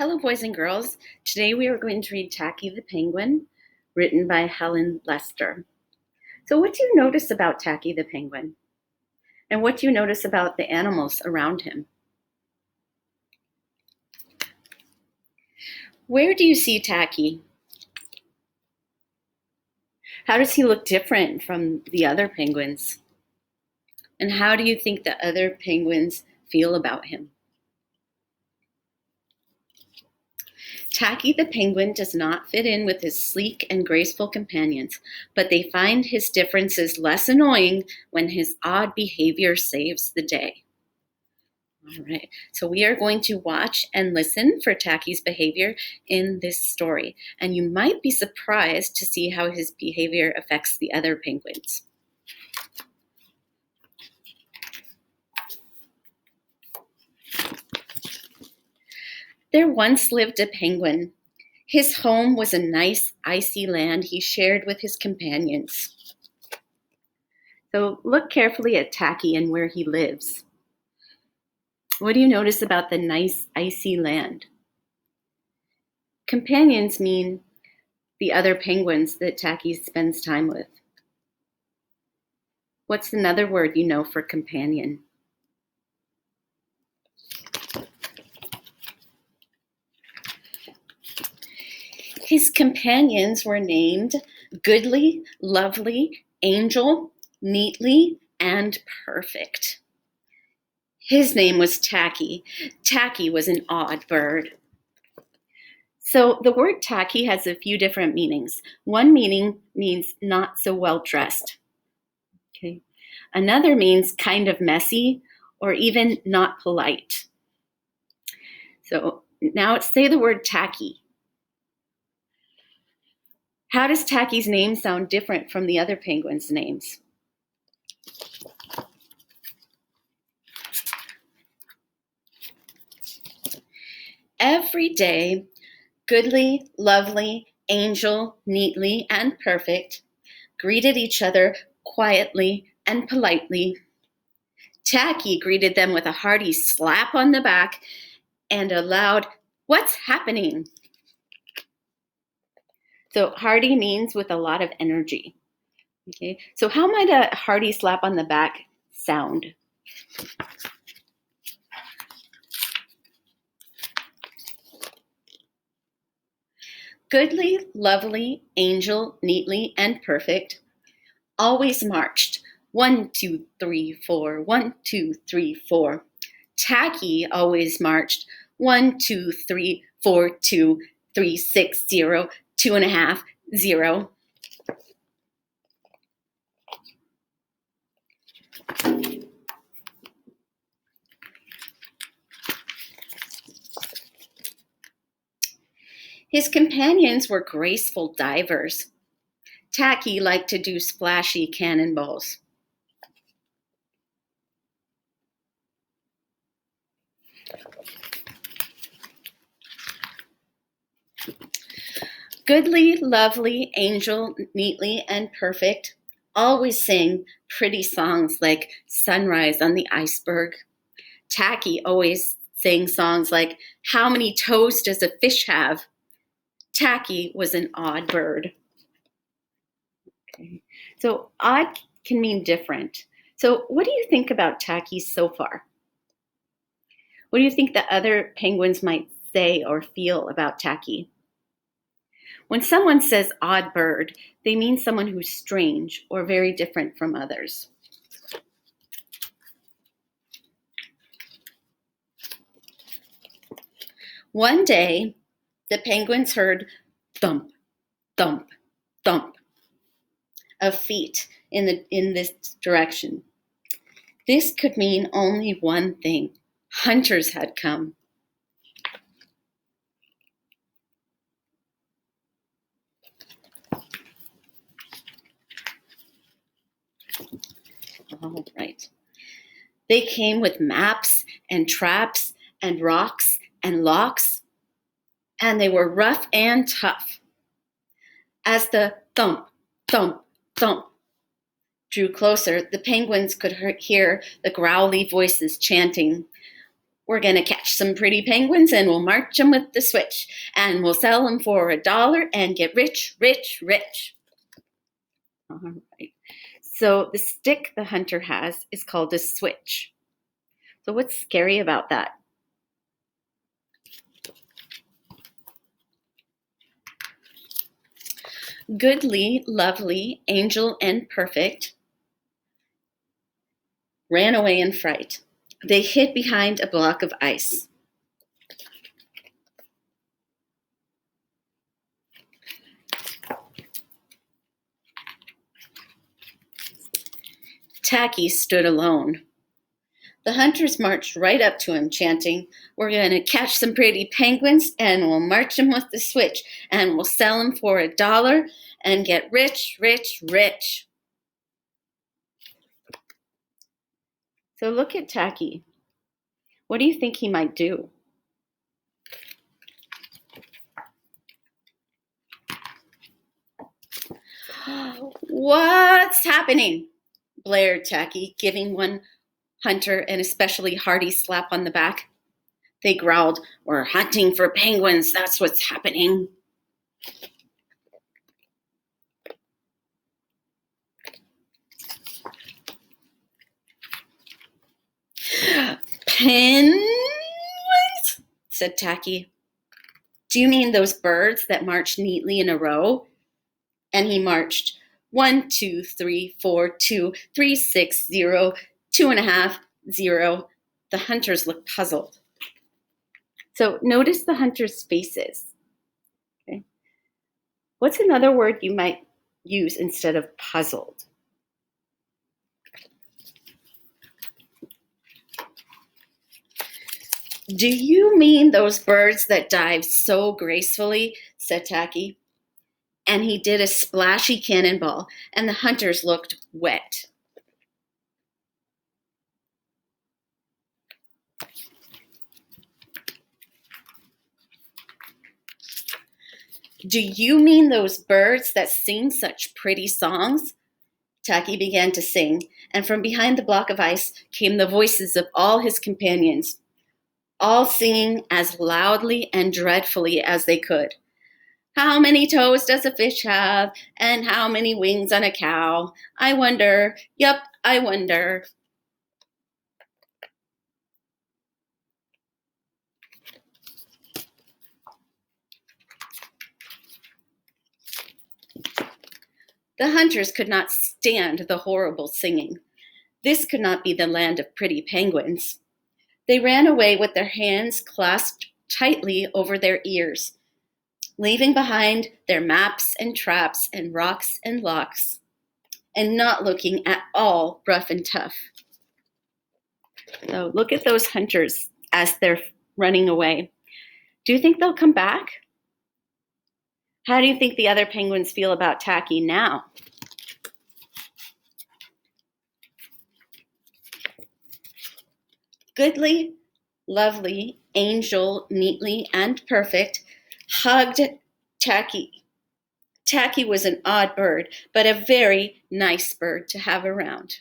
Hello, boys and girls. Today we are going to read Tacky the Penguin, written by Helen Lester. So what do you notice about Tacky the Penguin? And what do you notice about the animals around him? Where do you see Tacky? How does he look different from the other penguins? And how do you think the other penguins feel about him? Tacky the penguin does not fit in with his sleek and graceful companions, but they find his differences less annoying when his odd behavior saves the day. All right, so we are going to watch and listen for Tacky's behavior in this story, and you might be surprised to see how his behavior affects the other penguins. There once lived a penguin. His home was a nice, icy land he shared with his companions. So look carefully at Tacky and where he lives. What do you notice about the nice, icy land? Companions mean the other penguins that Tacky spends time with. What's another word you know for companion? His companions were named Goodly, Lovely, Angel, Neatly, and Perfect. His name was Tacky. Tacky was an odd bird. So the word tacky has a few different meanings. One meaning means not so well dressed. Okay. Another means kind of messy or even not polite. So now say the word tacky. How does Tacky's name sound different from the other penguins' names? Every day, Goodly, Lovely, Angel, Neatly, and Perfect greeted each other quietly and politely. Tacky greeted them with a hearty slap on the back and a loud, "What's happening?" So hearty means with a lot of energy. Okay, so how might a hearty slap on the back sound? Goodly, Lovely, Angel, Neatly, and Perfect always marched 1, 2, 3, 4, 1, 2, 3, 4. Tacky always marched 1, 2, 3, 4, 2, 3, 6, 0, 2.5, 0. His companions were graceful divers. Tacky liked to do splashy cannonballs. Goodly, Lovely, Angel, Neatly, and Perfect always sang pretty songs like Sunrise on the Iceberg. Tacky always sang songs like How Many Toes Does a Fish Have? Tacky was an odd bird. Okay. So odd can mean different. So what do you think about Tacky so far? What do you think the other penguins might say or feel about Tacky? When someone says odd bird, they mean someone who's strange or very different from others. One day, the penguins heard thump, thump, thump of feet in this direction. This could mean only one thing. Hunters had come. All right. They came with maps and traps and rocks and locks, and they were rough and tough. As the thump, thump, thump drew closer, the penguins could hear the growly voices chanting, We're going to catch some pretty penguins and we'll march them with the switch. And we'll sell them for $1 and get rich, rich, rich. All right. So the stick the hunter has is called a switch. So what's scary about that? Goodly, lovely, angel, and perfect ran away in fright. They hid behind a block of ice. Tacky stood alone. The hunters marched right up to him, chanting, "We're going to catch some pretty penguins and we'll march them with the switch and we'll sell them for $1 and get rich, rich, rich." So look at Tacky. What do you think he might do? "What's happening?" blared Tacky, giving one hunter an especially hearty slap on the back. They growled, "We're hunting for penguins, that's what's happening." "Penguins?" said Tacky. "Do you mean those birds that march neatly in a row?" And he marched 1, 2, 3, 4, 2, 3, 6, 0, 2.5, 0. The hunters looked puzzled. So notice the hunters' faces. Okay. What's another word you might use instead of puzzled? "Do you mean those birds that dive so gracefully?" said Tacky. And he did a splashy cannonball, and the hunters looked wet. "Do you mean those birds that sing such pretty songs?" Tacky began to sing, and from behind the block of ice came the voices of all his companions, all singing as loudly and dreadfully as they could. "How many toes does a fish have? And how many wings on a cow? I wonder, yup, I wonder." The hunters could not stand the horrible singing. This could not be the land of pretty penguins. They ran away with their hands clasped tightly over their ears, leaving behind their maps and traps and rocks and locks, and not looking at all rough and tough. So look at those hunters as they're running away. Do you think they'll come back? How do you think the other penguins feel about Tacky now? Goodly, lovely, angel, neatly, and perfect hugged Tacky. Tacky was an odd bird, but a very nice bird to have around.